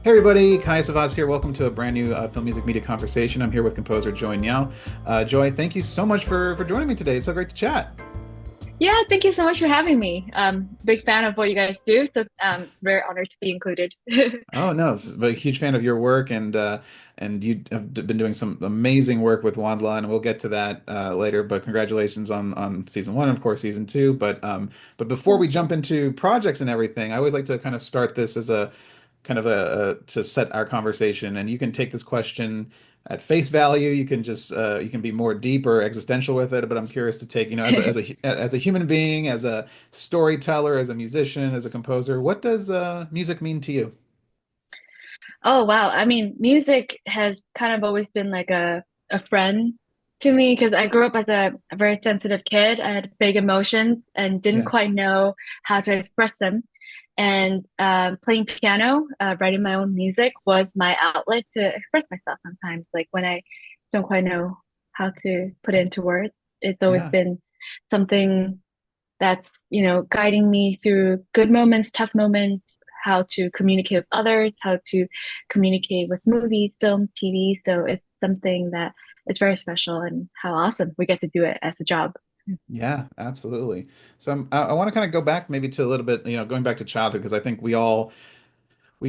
Hey everybody, Kai Savas here. Welcome to a brand new film music media conversation. I'm here with composer Joy Ngiaw. Joy, thank you so much for joining me today. It's so great to chat. Yeah, thank you so much for having me. Big fan of what you guys do, so very honored to be included. Oh no, I'm a huge fan of your work, and you have been doing some amazing work with WondLa, and we'll get to that later. But congratulations on season one, and of course season two. But before Thank we you. jump into projects and everything, I always like to kind of start this as a kind of a to set our conversation, and you can take this question at face value. You can just you can be more deep or existential with it. But I'm curious to take, as a human being, as a storyteller, as a musician, as a composer, what does music mean to you? Oh wow. I mean, music has kind of always been like a friend to me because I grew up as a very sensitive kid. I had big emotions and didn't Yeah. quite know how to express them. And playing piano, writing my own music was my outlet to express myself sometimes. Like when I don't quite know how to put it into words, it's always Yeah. been something that's, guiding me through good moments, tough moments, how to communicate with others, how to communicate with movies, film, TV. So it's something that is very special and how awesome we get to do it as a job. Yeah, absolutely. So I want to kind of go back maybe to a little bit, going back to childhood, because I think we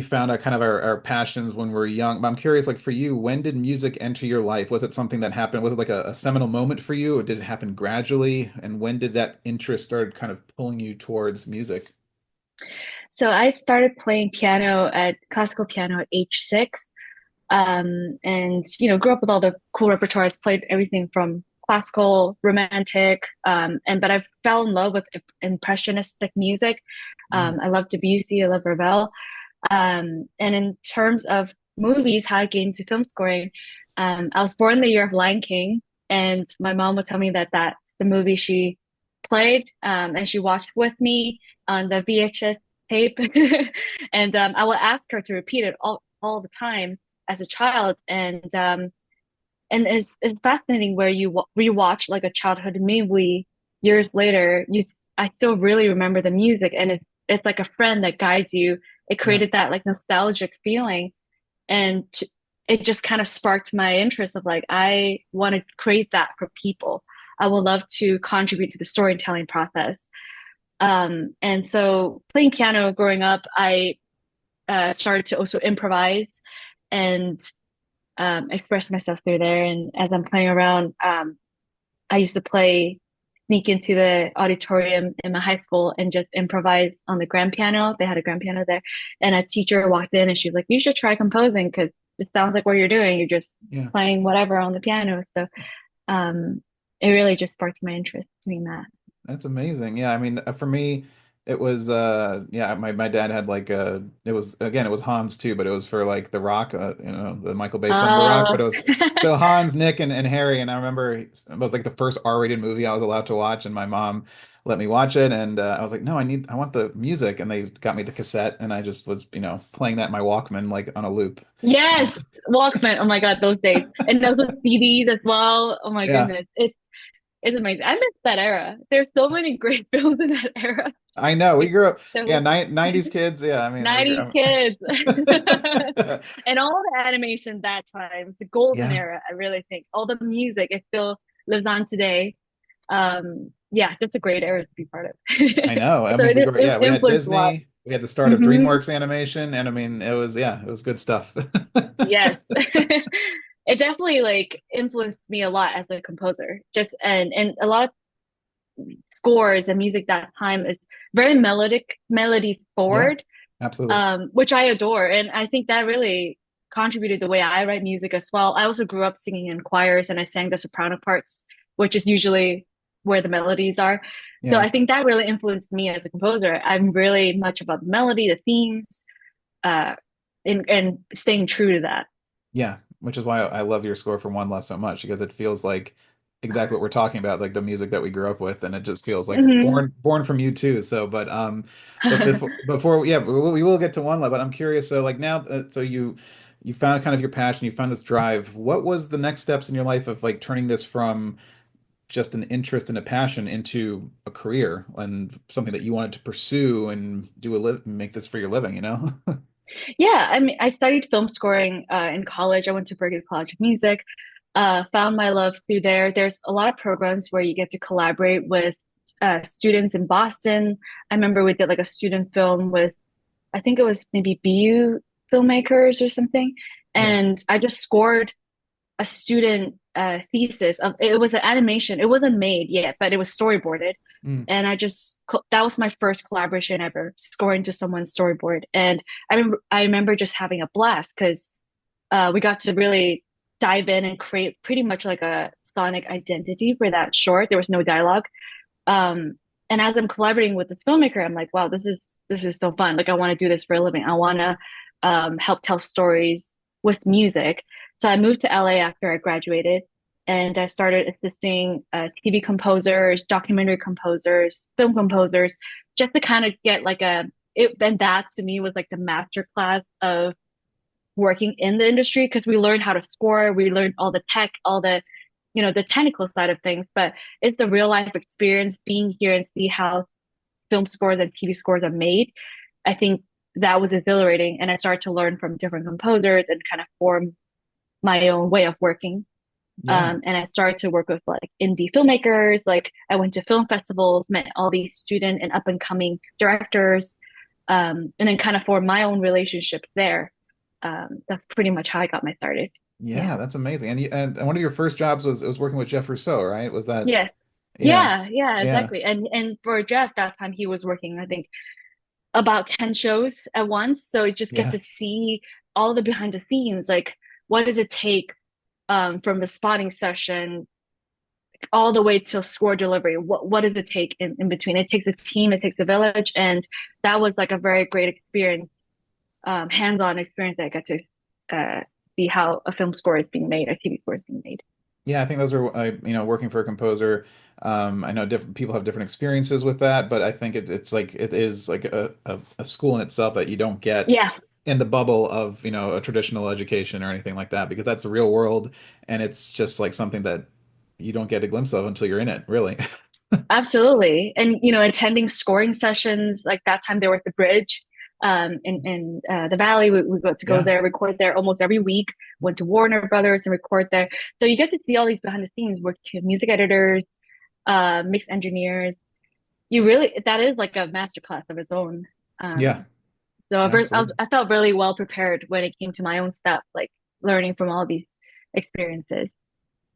found our kind of our passions when we were young. But I'm curious, like for you, when did music enter your life? Was it something that happened? Was it like a seminal moment for you, or did it happen gradually? And when did that interest start kind of pulling you towards music? So I started playing piano at classical piano at age 6. And grew up with all the cool repertoires, played everything from classical, romantic, and but I fell in love with impressionistic music. Mm. I love Debussy, I love Ravel. And in terms of movies, how I came into film scoring, I was born the year of Lion King, and my mom would tell me that that's the movie she played, and she watched with me on the VHS tape, and I would ask her to repeat it all the time as a child, and it's fascinating where you rewatch like a childhood movie years later. I still really remember the music, and it's like a friend that guides you. It Yeah. created that like nostalgic feeling, and it just kind of sparked my interest of like I want to create that for people. I would love to contribute to the storytelling process. And so playing piano growing up, I started to also improvise and express myself through there. And as I'm playing around, I used to sneak into the auditorium in my high school and just improvise on the grand piano. They had a grand piano there. And a teacher walked in and she was like, you should try composing because it sounds like what you're doing. You're just Yeah. playing whatever on the piano. So um, it really just sparked my interest doing that. That's amazing. Yeah, I mean, for me, it was yeah, my dad had like it was again, it was Hans too, but it was for like The Rock, the Michael Bay film The Rock, but Oh, it was so Hans, Nick and Harry, and I remember it was like the first R-rated movie I was allowed to watch, and my mom let me watch it, and I was like, "No, I want the music." And they got me the cassette, and I just was, playing that in my Walkman like on a loop. yes, Walkman. Oh my God, those days. And those with CDs as well. Oh my Yeah. goodness. It's amazing. I miss that era. There's so many great films in that era. I know. We Like grew up, that yeah, was 90s kids. Yeah, I mean, we grew 90s up. kids. And all the animation that time, the golden Yeah, era, I really think. All the music, it still lives on today. Yeah, that's a great era to be part of. I know. I So mean, it yeah, we had influenced a lot. Disney, we had the start of Hmm. DreamWorks animation, and I mean, yeah, it was good stuff. Yes. It definitely like influenced me a lot as a composer. Just and a lot of scores and music that time is very melody Yeah, forward, absolutely. which I adore. And I think that really contributed the way I write music as well. I also grew up singing in choirs and I sang the soprano parts, which is usually where the melodies are. So Yeah, I think that really influenced me as a composer. I'm really much about the melody, the themes, uh, and staying true to that. yeah, which is why I love your score for One Less so much because it feels like exactly what we're talking about, like the music that we grew up with, and it just feels like Hmm. born from you too. So, but before yeah, we will get to One Less, but I'm curious. So, like now, so you found kind of your passion, you found this drive. What was the next steps in your life of like turning this from just an interest and a passion into a career and something that you wanted to pursue and do make this for your living, you know? Yeah, I mean, I studied film scoring in college. I went to Berklee College of Music, found my love through there. There's a lot of programs where you get to collaborate with students in Boston. I remember we did like a student film with, I think it was maybe BU filmmakers or something. Yeah. And I just scored a student thesis of it was an animation. It wasn't made yet, but it was storyboarded. Mm. And that was my first collaboration ever, scoring to someone's storyboard. And I remember just having a blast because we got to really dive in and create pretty much like a sonic identity for that short. There was no dialogue. Um, and as I'm collaborating with this filmmaker, I'm like, wow, this is so fun. Like I want to do this for a living. I want to help tell stories with music. So I moved to LA after I graduated, and I started assisting TV composers, documentary composers, film composers, just to kind of get like a it. Then that to me was like the master class of working in the industry because we learned how to score, we learned all the tech, all the the technical side of things, but it's the real life experience being here and see how film scores and TV scores are made. I think that was exhilarating. And I started to learn from different composers and kind of form my own way of working. Yeah. And I started to work with like indie filmmakers. Like I went to film festivals, met all these student and up and coming directors, and then kind of formed my own relationships there. That's pretty much how I got my started. Yeah. Yeah, that's amazing. And one of your first jobs was working with Jeff Rousseau, right? Was that Yes. yeah. Yeah, Yeah. exactly. And for Jeff, that time he was working, I think, about 10 shows at once. So you just get Yeah. to see all the behind the scenes, like what does it take from the spotting session all the way to score delivery? What does it take in between? It takes a team, it takes a village, and that was like a very great experience, hands-on experience that I got to uh, see how a film score is being made, a TV score is being made. Yeah, I think those are, working for a composer. I know different people have different experiences with that, but I think it's like it is like a school in itself that you don't get Yeah, in the bubble of, a traditional education or anything like that, because that's the real world, and it's just like something that you don't get a glimpse of until you're in it, really. absolutely. And, attending scoring sessions, like that time there was the bridge in the Valley. We got to go Yeah. there, record there almost every week, went to Warner Brothers and record there. So you get to see all these behind the scenes, work with music editors, mix engineers. That is like a masterclass of its own. Yeah, Um, so absolutely. I felt really well prepared when it came to my own stuff, like learning from all these experiences.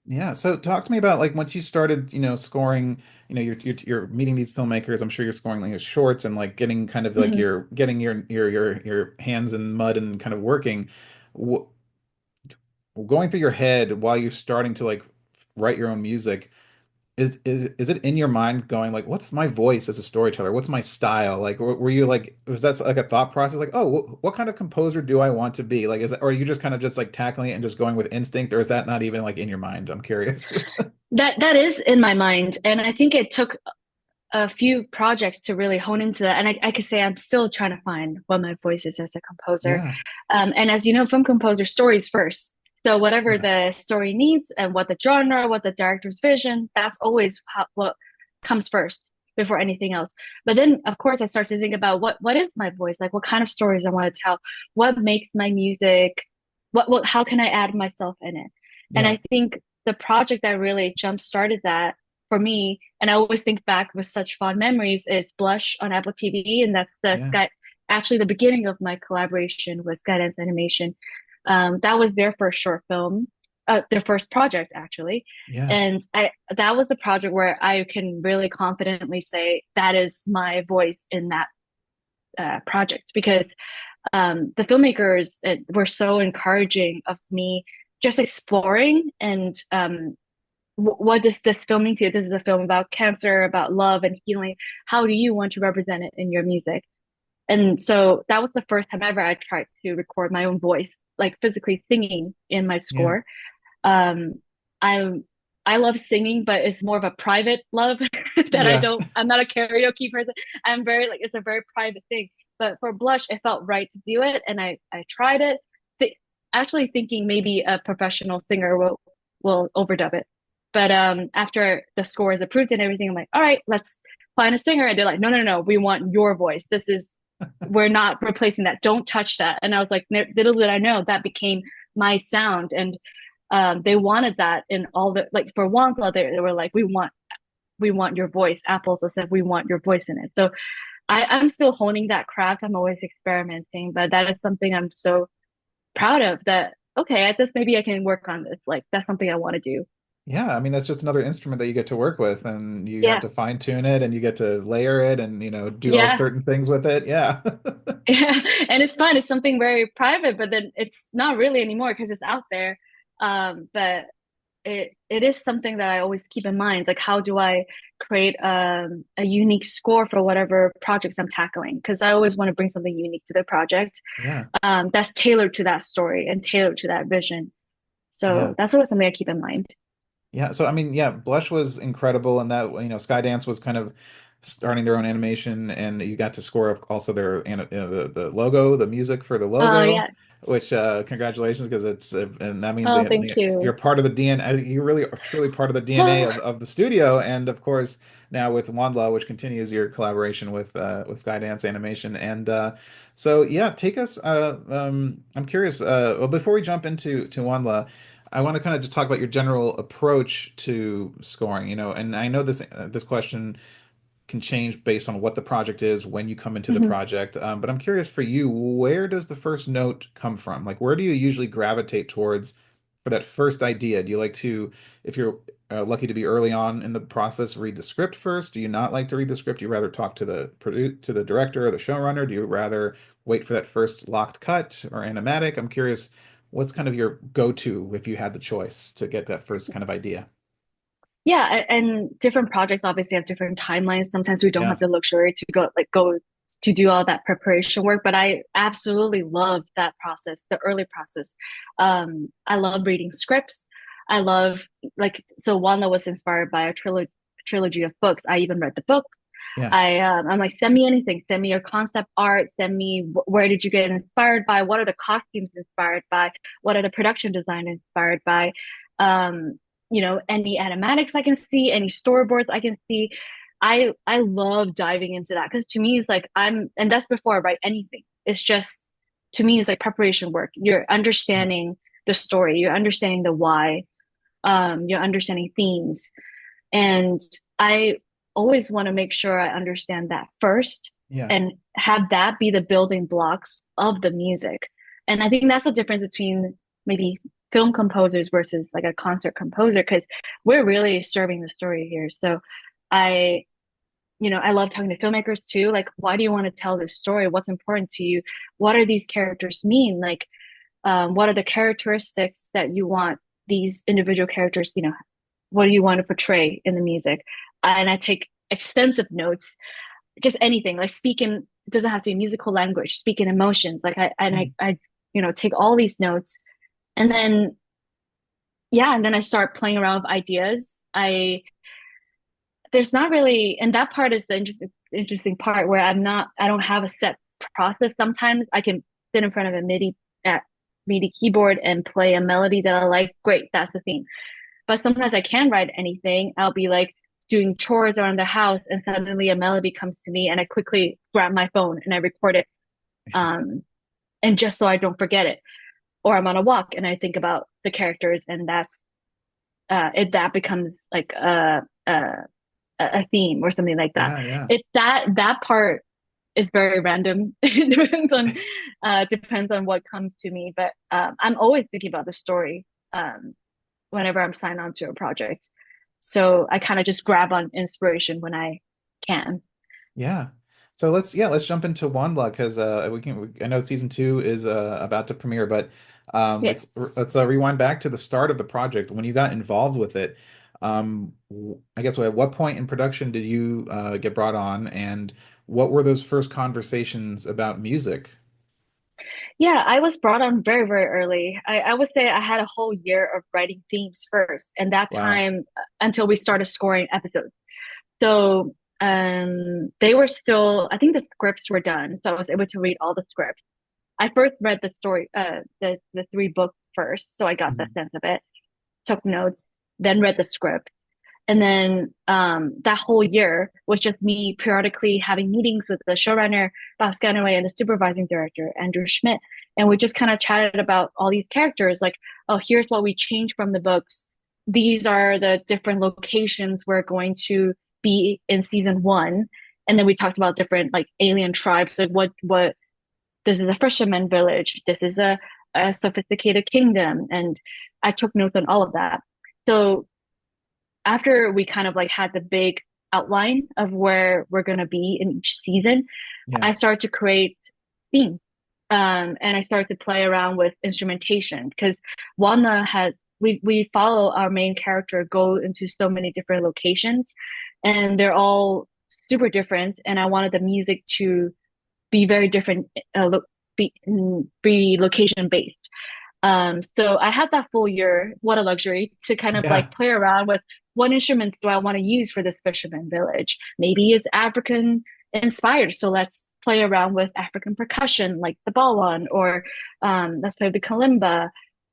Yeah. So talk to me about like once you started, scoring, you're meeting these filmmakers. I'm sure you're scoring like your shorts and like getting kind of like Mhm. you're getting your hands in mud and kind of working. Wh Going through your head while you're starting to like write your own music, is it in your mind going like, what's my voice as a storyteller? What's my style? Like, were you like, was that like a thought process? Like, oh, what kind of composer do I want to be? Like, is that, or are you just kind of just like tackling it and just going with instinct, or is that not even like in your mind? I'm curious. That is in my mind, and I think it took a few projects to really hone into that. And I could say I'm still trying to find what my voice is as a composer. Yeah. And as you know, film composer stories first. So whatever Yeah. the story needs and what the genre, what the director's vision, that's always what comes first before anything else. But then, of course, I start to think about what is my voice? Like what kind of stories I want to tell? What makes my music? How can I add myself in it? And Yeah. I think the project that really jump started that for me, and I always think back with such fond memories, is Blush on Apple TV, and that's the Yeah. Sky. Actually, the beginning of my collaboration with Skydance Animation. That was their first short film, their first project actually, Yeah. and I that was the project where I can really confidently say that is my voice in that project because the filmmakers were so encouraging of me just exploring and what does this film mean to you? This is a film about cancer, about love and healing. How do you want to represent it in your music? And so that was the first time ever I tried to record my own voice, like physically singing in my Yeah. score. Um, I'm I love singing, but it's more of a private love that Yeah. I'm not a karaoke person. I'm very like it's a very private thing. But for Blush, it felt right to do it, and I tried it. Th Actually thinking maybe a professional singer will overdub it. But after the score is approved and everything, I'm like, all right, let's find a singer. And they're like, no, no, no, we want your voice. This is we're not replacing that. Don't touch that. And I was like, little did I know that became my sound. And they wanted that in all the, like for WondLa, they were like, we want your voice. Apple also said we want your voice in it. So I'm still honing that craft. I'm always experimenting, but that is something I'm so proud of that, okay, at this maybe I can work on this. Like that's something I want to do. Yeah, I mean that's just another instrument that you get to work with, and you have Yeah. to fine tune it, and you get to layer it, and do all Yeah. certain things with it. Yeah. Yeah, and it's fun. It's something very private, but then it's not really anymore because it's out there. But it is something that I always keep in mind. Like, how do I create a unique score for whatever projects I'm tackling? Because I always want to bring something unique to the project, Yeah. that's tailored to that story and tailored to that vision. Yeah. So that's always something I keep in mind. Yeah, so I mean, yeah, Blush was incredible, and that Skydance was kind of starting their own animation, and you got to score also their the logo, the music for the Oh logo, yeah. which congratulations, because it's and that means Oh, that thank you're you. part of the DNA. You're really truly part of the DNA of the studio, and of course now with WondLa, which continues your collaboration with Skydance Animation, and so yeah, take us. I'm curious. Well, before we jump into WondLa. I want to kind of just talk about your general approach to scoring, and I know this question can change based on what the project is when you come into the Mhm. project. But I'm curious for you, where does the first note come from? Like, where do you usually gravitate towards for that first idea? Do you like to, if you're lucky to be early on in the process, read the script first? Do you not like to read the script? Do you rather talk to to the director or the showrunner? Do you rather wait for that first locked cut or animatic? I'm curious, what's kind of your go-to if you had the choice to get that first kind of idea? Yeah, and different projects obviously have different timelines. Sometimes we don't Yeah, have the luxury to go to do all that preparation work, but I absolutely love that process, the early process. I love reading scripts. I love like so WondLa was inspired by a trilogy of books. I even read the books. yeah, I'm like, send me anything, send me your concept art, send me where did you get inspired by, what are the costumes inspired by, what are the production design inspired by, um, any animatics I can see, any storyboards I can see. I love diving into that because to me it's like and that's before I write anything. It's just to me it's like preparation work. You're yeah, understanding the story, you're understanding the why, you're understanding themes, and I always want to make sure I understand that first yeah, and have that be the building blocks of the music. And I think that's the difference between maybe film composers versus like a concert composer because we're really serving the story here. So I, I love talking to filmmakers too. Like, why do you want to tell this story? What's important to you? What are these characters mean? Like, what are the characteristics that you want these individual characters, what do you want to portray in the music? And I take extensive notes, just anything like speaking, it doesn't have to be musical language, speaking emotions. Like mm, I take all these notes and then, yeah, and then I start playing around with ideas. There's not really, and that part is the interesting part where I don't have a set process. Sometimes I can sit in front of a MIDI keyboard and play a melody that I like. Great, that's the theme. But sometimes I can write anything. I'll be like doing chores around the house and suddenly a melody comes to me and I quickly grab my phone and I record it. Um, and just so I don't forget it. Or I'm on a walk and I think about the characters and that becomes like a theme or something like that. yeah, yeah. That part is very random. It depends on what comes to me. But I'm always thinking about the story. Whenever I'm signed on to a project. So I kind of just grab on inspiration when I can. Yeah. So let's jump into WondLa because I know season two is about to premiere, but Yeah. let's rewind back to the start of the project when you got involved with it. I guess at what point in production did you get brought on, and what were those first conversations about music? Yeah, I was brought on very, very early. I would say I had a whole year of writing themes first, and that Wow. time until we started scoring episodes. So they were still, I think the scripts were done. So I was able to read all the scripts. I first read the story, the three books first, so I got the Mhm. sense of it, took notes, then read the script. And then that whole year was just me periodically having meetings with the showrunner, Bob Scanaway, and the supervising director, Andrew Schmidt. And we just kind of chatted about all these characters, like, oh, here's what we changed from the books. These are the different locations we're going to be in season 1. And then we talked about different like alien tribes, like what this is a fisherman village, this is a sophisticated kingdom. And I took notes on all of that. So after we kind of like had the big outline of where we're going to be in each season, Yeah. I started to create themes. And I started to play around with instrumentation because WondLa has we follow our main character go into so many different locations, and they're all super different. And I wanted the music to be very different, be location based. So I had that full year, what a luxury, to kind of Yeah. like play around with what instruments do I want to use for this fisherman village. Maybe it's African inspired, so let's play around with African percussion like the bawang, or let's play the kalimba,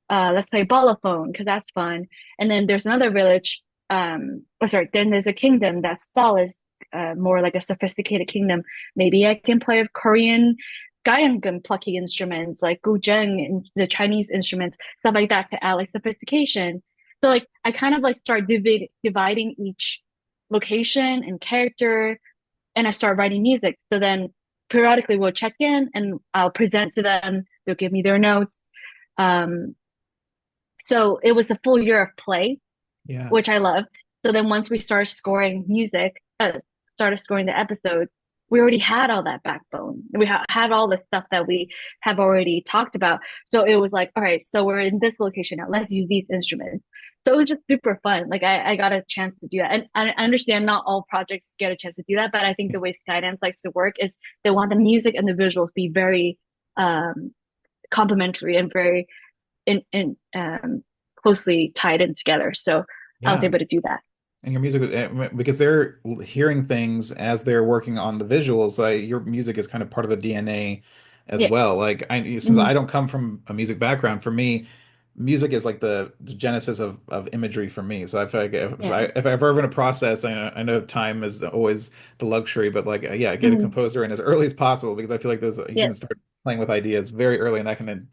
let's play bolophone because that's fun. And then there's another village. Then there's a kingdom that's Savas, more like a sophisticated kingdom. Maybe I can play with Korean Gaian plucking instruments like guzheng and the Chinese instruments, stuff like that to add like sophistication. So like I kind of like start dividing each location and character, and I start writing music. So then periodically we'll check in and I'll present to them. They'll give me their notes. Um, so it was a full year of play, Yeah. which I loved. So then once we started scoring music, started scoring the episodes, we already had all that backbone. We had all the stuff that we have already talked about. So it was like, all right, so we're in this location now. Let's use these instruments. So it was just super fun. Like I got a chance to do that. And I understand not all projects get a chance to do that, but I think the way Skydance likes to work is they want the music and the visuals to be very um complementary and very in closely tied in together. So I was Yeah. able to do that. And your music, because they're hearing things as they're working on the visuals, your music is kind of part of the DNA as Yeah. well. Like since Mm-hmm. I don't come from a music background, for me, music is like the genesis of imagery for me. So I feel like Yeah. if I'm ever in a process, I know time is always the luxury, but like yeah, get a Mm-hmm. composer in as early as possible because I feel like those you can Yes. start playing with ideas very early, and that can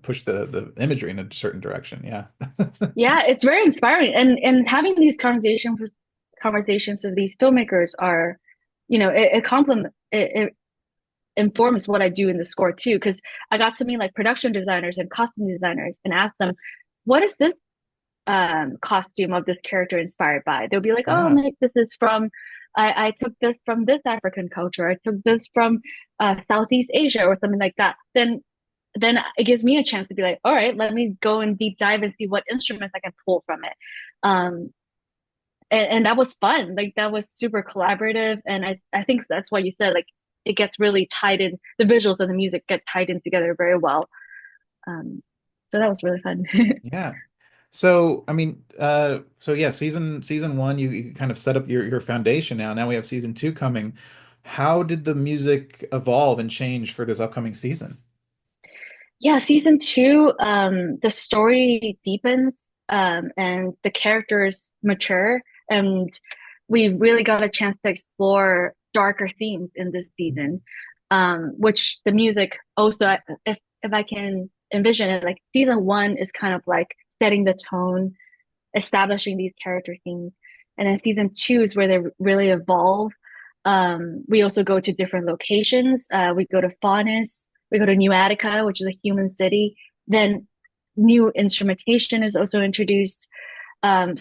push the imagery in a certain direction. Yeah. Yeah, it's very inspiring. And having these conversations with these filmmakers are, it complement it informs what I do in the score too. Because I got to meet like production designers and costume designers and ask them, what is this costume of this character inspired by? They'll be like, oh, Yeah. Mike, this is from I took this from this African culture. I took this from Southeast Asia or something like that. Then it gives me a chance to be like, all right, let me go and deep dive and see what instruments I can pull from it. Um, and that was fun. Like that was super collaborative. And I think that's why you said like it gets really tied in. The visuals and the music get tied in together very well. Um, so that was really fun. Yeah. So, I mean, so yeah, season one, you kind of set up your foundation now. Now we have season two coming. How did the music evolve and change for this upcoming season? Yeah, season 2, the story deepens, and the characters mature, and we really got a chance to explore darker themes in this season, which the music also, if I can envision it, like season 1 is kind of like setting the tone, establishing these character themes, and then season 2 is where they really evolve. We also go to different locations. We go to Faunus, we go to New Attica, which is a human city. Then new instrumentation is also introduced. In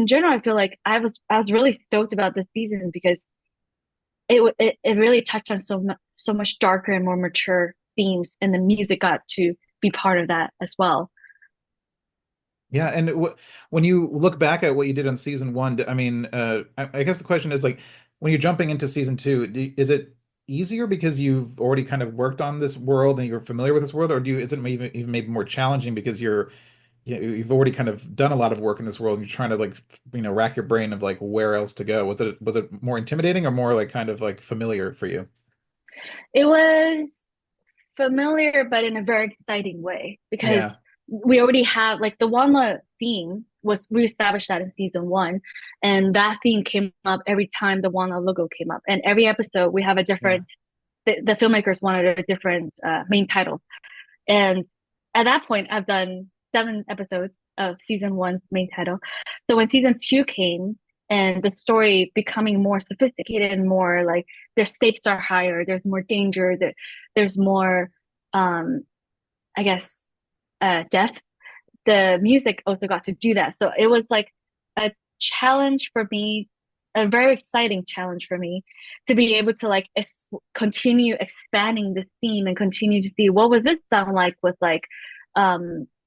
general, I feel like I was really stoked about this season because it really touched on so much darker and more mature themes, and the music got to be part of that as well. Yeah, and when you look back at what you did on season one, I mean, I guess the question is like, when you're jumping into season two, is it easier because you've already kind of worked on this world and you're familiar with this world, or is it even maybe more challenging because you've already kind of done a lot of work in this world and you're trying to like rack your brain of like where else to go? Was it more intimidating or more like kind of like familiar for you? It was familiar, but in a very exciting way because Yeah. we already have like the WondLa theme. was we established that in season one, and that theme came up every time the WondLa logo came up, and every episode we have a Yeah. different. The filmmakers wanted a different main title, and at that point, I've done 7 episodes of season one's main title. So when season two came and the story becoming more sophisticated and more like their stakes are higher, there's more danger, there's more, um, I guess, depth. The music also got to do that. So it was like a challenge for me, a very exciting challenge for me to be able to like continue expanding this theme and continue to see what would this sound like with like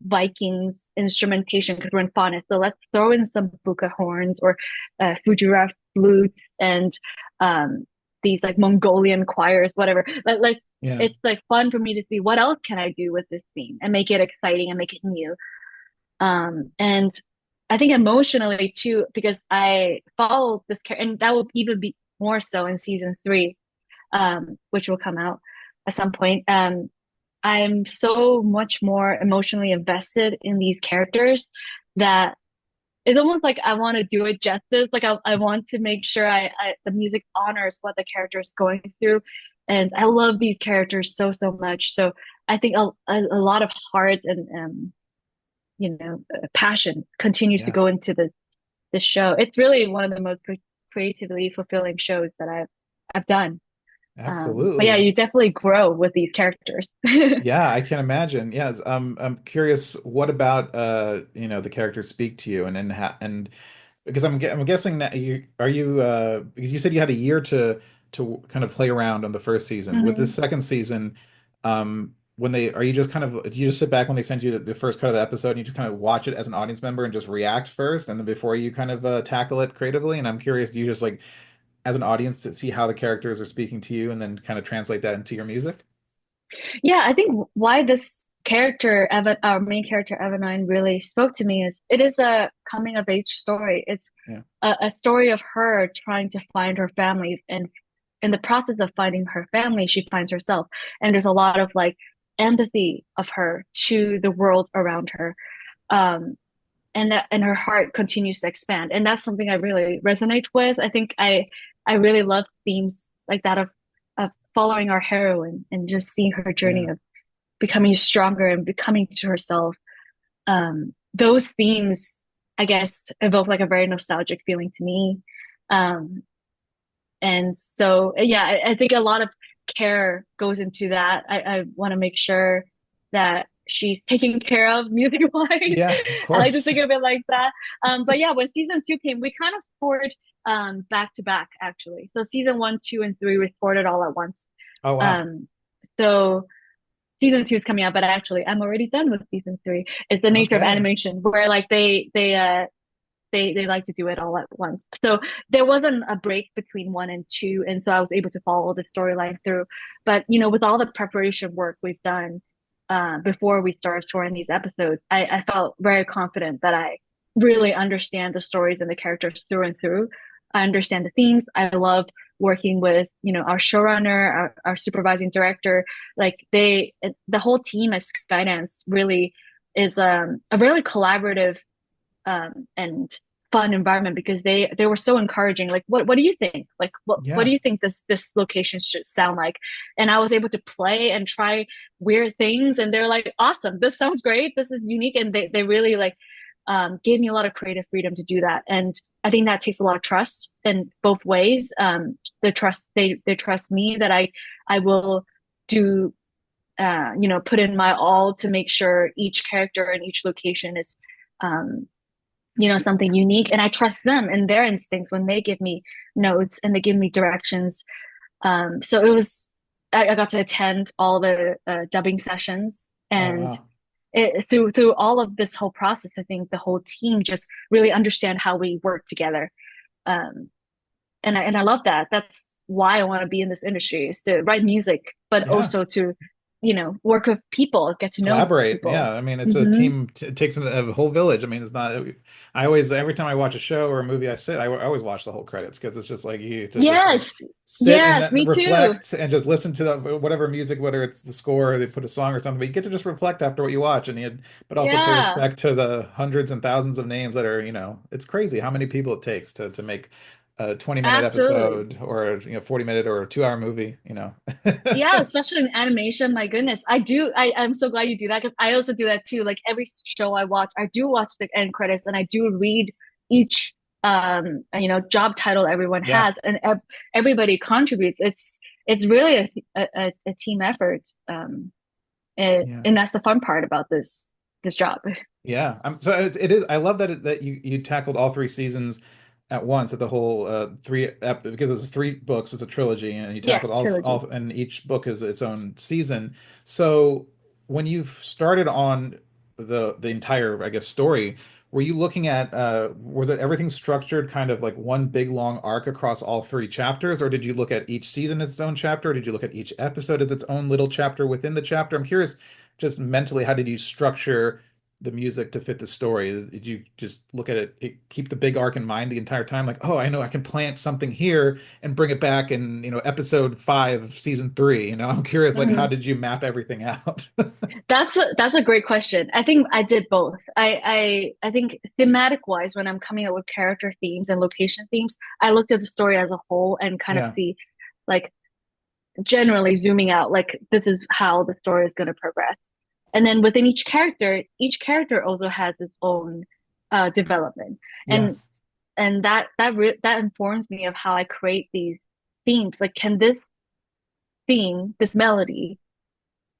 Vikings instrumentation because we're in fauna. So let's throw in some buka horns or Fujiwara flutes and um, these like Mongolian choirs, whatever. Like Yeah. it's like fun for me to see what else can I do with this theme and make it exciting and make it new. And I think emotionally too, because I followed this character, and that will even be more so in season three, which will come out at some point. I'm so much more emotionally invested in these characters that it's almost like I want to do it justice. Like I want to make sure the music honors what the character is going through. And I love these characters so, so much. So I think a lot of heart and passion continues to Yeah. go into this show. It's really one of the most creatively fulfilling shows that I've done. But yeah, Absolutely. you definitely grow with these characters. Yeah, I can imagine. Yes, I'm curious. What about the characters speak to you, and because I'm guessing that because you said you had a year to kind of play around on the first season. With this Mhm. second season, when they are you just kind of do you just sit back when they send you the first cut of the episode and you just kind of watch it as an audience member and just react first, and then before you kind of tackle it creatively? And I'm curious, do you just like as an audience to see how the characters are speaking to you and then kind of translate that into your music? Yeah, I think why this character, Evan, our main character, Evanine, really spoke to me is it is a coming of age story. It's Yeah. a story of her trying to find her family. And in the process of finding her family, she finds herself. And there's a lot of like empathy of her to the world around her. Um, and her heart continues to expand. And that's something I really resonate with. I think I really love themes like that of following our heroine and just seeing her journey Yeah. of becoming stronger and becoming to herself. Those themes, I guess, evoke like a very nostalgic feeling to me. Um, and so, yeah, I think a lot of care goes into that. I want to make sure that she's taken care of music wise. Yeah, of I like to course. think of it like that. But yeah, when season two came, we kind of scored back to back actually. So season one, two, and three, we scored it all at once. Oh wow. Um, so season two is coming out, but actually I'm already done with season three. It's the nature of Okay. animation where like they like to do it all at once. So there wasn't a break between one and two, and so I was able to follow the storyline through. But with all the preparation work we've done before we started touring these episodes, I felt very confident that I really understand the stories and the characters through and through. I understand the themes. I love working with our showrunner, our supervising director. Like the whole team at Skydance really is a really collaborative and fun environment because they were so encouraging. Like, what do you think? Like, what do Yeah. you think this location should sound like? And I was able to play and try weird things, and they're like, awesome, this sounds great, this is unique, and they really like gave me a lot of creative freedom to do that. And I think that takes a lot of trust in both ways. They trust me that I will do put in my all to make sure each character and each location is um, something unique. And I trust them and their instincts when they give me notes and they give me directions. So I got to attend all the dubbing sessions Oh and wow. through all of this whole process, I think the whole team just really understand how we work together. Um, and I love that. That's why I want to be in this industry is to write music, but Yeah. also to work with people, get to know Collaborate. people. Yeah. I mean, it's a Hmm. team. It takes a whole village. I mean, it's not, I always, every time I watch a show or a movie, I always watch the whole credits because it's just like you to just like Yes, sit and yes, then me too. reflect and just listen to the whatever music, whether it's the score or they put a song or something, but you get to just reflect after what you watch but also pay Yeah, respect to the hundreds and thousands of names that are, it's crazy how many people it takes to make a 20-minute absolutely. episode or, 40-minute or a 2-hour movie. Yeah, especially in animation. My goodness, I'm so glad you do that because I also do that too. Like every show I watch, I do watch the end credits and I do read each job title everyone Yeah. has, and everybody contributes. It's really a team effort. Yeah. And that's the fun part about this job. Yeah, so it is. I love that that you tackled all three seasons at once, at the whole because it's three books, it's a trilogy, and you tackled Yes, trilogy. all, and each book is its own season. So when you've started on the entire, I guess, story, were you looking at was it everything structured kind of like one big long arc across all three chapters, or did you look at each season as its own chapter? Or did you look at each episode as its own little chapter within the chapter? I'm curious, just mentally, how did you structure the music to fit the story? Did you just look at keep the big arc in mind the entire time? Like, oh, I know I can plant something here and bring it back in, episode 5 of season 3. I'm curious, like, how Mhm. did you map everything out? That's a great question. I think I did both. I think thematic wise, when I'm coming up with character themes and location themes, I looked at the story as a whole and kind of Yeah, see like generally zooming out, like this is how the story is going to progress. And then within each character also has its own development. yeah, And that informs me of how I create these themes. Like, can this theme, this melody,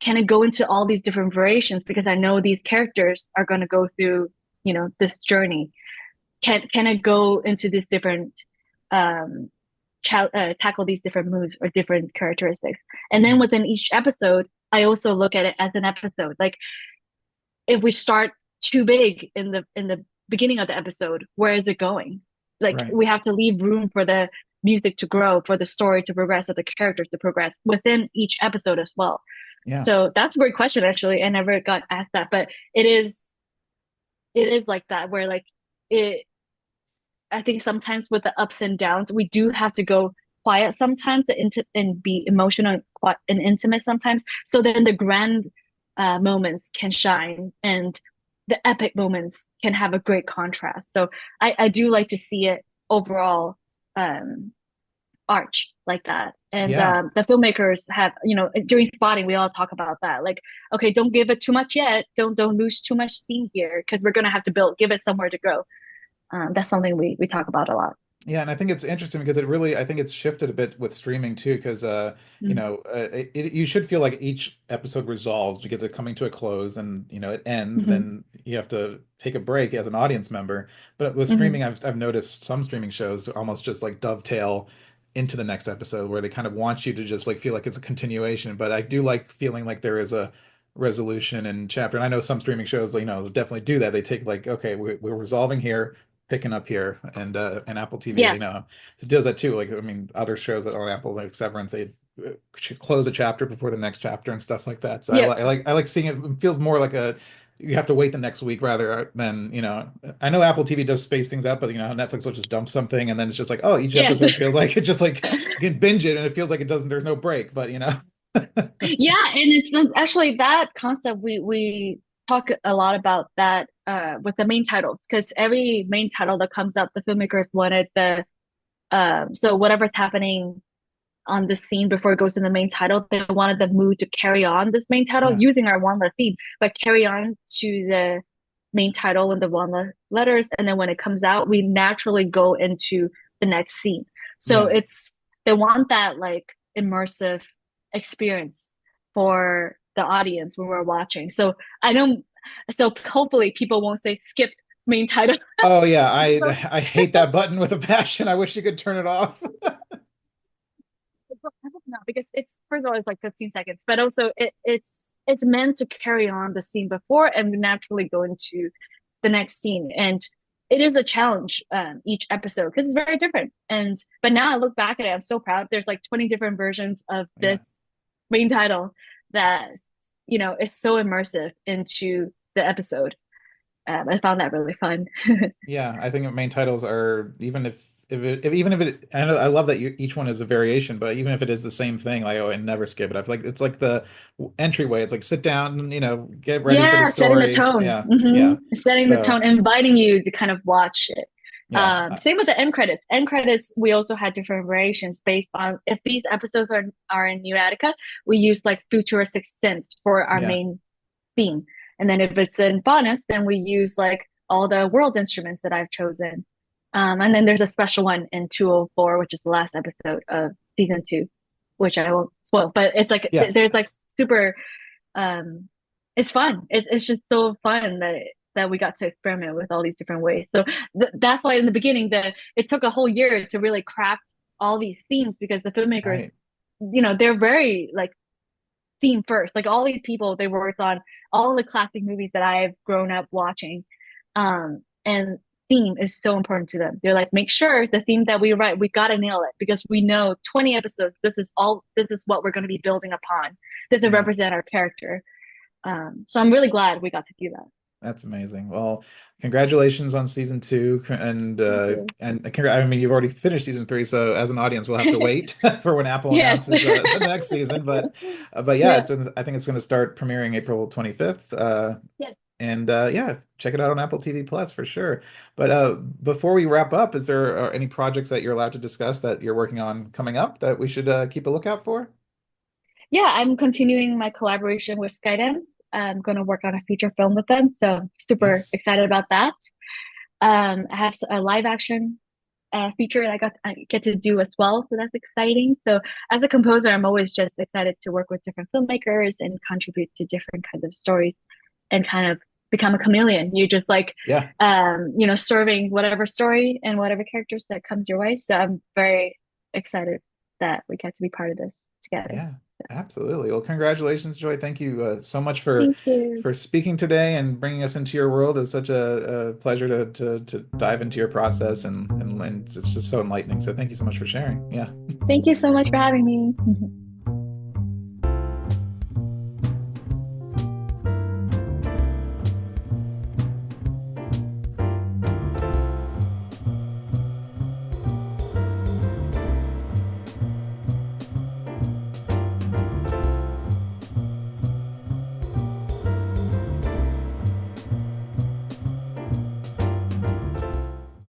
can it go into all these different variations because I know these characters are going to go through, this journey. Can it go into these different um tackle these different moves or different characteristics? And then yeah, within each episode, I also look at it as an episode. Like if we start too big in the beginning of the episode, where is it going? Like right. we have to leave room for the music to grow, for the story to progress, for the characters to progress within each episode as well. Yeah, So that's a great question, actually. I never got asked that, but it is like that where like it I think sometimes with the ups and downs, we do have to go quiet sometimes and be emotional and intimate sometimes. So then the grand moments can shine and the epic moments can have a great contrast. So I do like to see it overall um, arch like that. And yeah. the filmmakers have, during spotting, we all talk about that. Like, okay, don't give it too much yet. Don't lose too much steam here because we're gonna have to give it somewhere to go. That's something we talk about a lot. Yeah, and I think it's interesting because I think it's shifted a bit with streaming too, because you should feel like each episode resolves because it's coming to a close and it ends, Mm-hmm. then you have to take a break as an audience member. But with Mm-hmm. streaming, I've noticed some streaming shows almost just like dovetail into the next episode where they kind of want you to just like feel like it's a continuation. But I do like feeling like there is a resolution and chapter. And I know some streaming shows, definitely do that. They take like, okay, we're resolving here, picking up here, and Apple TV, Yeah. it does that too. Like, I mean, other shows that on Apple, like Severance, they close a chapter before the next chapter and stuff like that. So Yep. I like seeing it. It feels more like you have to wait the next week rather than I know Apple TV does space things out, but Netflix will just dump something and then it's just like, oh, each Yes. episode feels like it just like you can binge it and it feels like it doesn't. There's no break, but. Yeah, and it's actually that concept we talk a lot about that with the main titles because every main title that comes up, the filmmakers wanted the so whatever's happening on the scene before it goes to the main title, they wanted the mood to carry on this main title Yeah, using our WondLa theme, but carry on to the main title with the WondLa letters, and then when it comes out, we naturally go into the next scene. So yeah. it's they want that like immersive experience for the audience when we're watching. So I don't. So hopefully people won't say skip main title. Oh yeah, I So I hate that button with a passion. I wish you could turn it off. I hope not because it's first of all it's like 15 seconds, but also it's meant to carry on the scene before and naturally go into the next scene. And it is a challenge each episode because it's very different. And but now I look back at it, I'm so proud. There's like 20 different versions of this Yeah. main title that is so immersive into the episode. I found that really fun. Yeah, I think the main titles are even if it I love that each one is a variation, but even if it is the same thing, like oh, I never skip it. I feel like it's like the entryway. It's like sit down and get ready for the Yeah, setting the story. tone. Yeah, yeah. Setting the So tone, inviting you to kind of watch it. yeah, Same with the end credits. End credits, we also had different variations based on if these episodes are in New Attica, we use like futuristic synths for our yeah, main theme. And then if it's in bonus, then we use like all the world instruments that I've chosen. And then there's a special one in 204, which is the last episode of season two, which I won't spoil, but it's like yeah. there's like super um it's fun. It's just so fun that we got to experiment with all these different ways. So that's why in the beginning it took a whole year to really craft all these themes because the filmmakers, Right. they're very like theme first. Like all these people, they worked on all the classic movies that I've grown up watching. And theme is so important to them. They're like, make sure the theme that we write, we gotta nail it because we know 20 episodes, this is what we're gonna be building upon. This will Yeah. represent our character. So I'm really glad we got to do that. That's amazing. Well, congratulations on season two, Thank you. I mean, you've already finished season three, so as an audience, we'll have to wait for when Apple Yes. announces the next season. But yeah, Yeah. I think it's going to start premiering April 25th. Yes. And yeah, check it out on Apple TV Plus for sure. But before we wrap up, is there any projects that you're allowed to discuss that you're working on coming up that we should keep a lookout for? Yeah, I'm continuing my collaboration with Skydance. I'm going to work on a feature film with them. So super Yes. excited about that. I have a live action feature that I get to do as well. So that's exciting. So as a composer, I'm always just excited to work with different filmmakers and contribute to different kinds of stories and kind of become a chameleon. You just like, Yeah. serving whatever story and whatever characters that comes your way. So I'm very excited that we get to be part of this together. Yeah, absolutely. Well, congratulations, Joy. Thank you so much Thank you. for speaking today and bringing us into your world. It's such a pleasure to dive into your process and it's just so enlightening. So thank you so much for sharing. Yeah. Thank you so much for having me.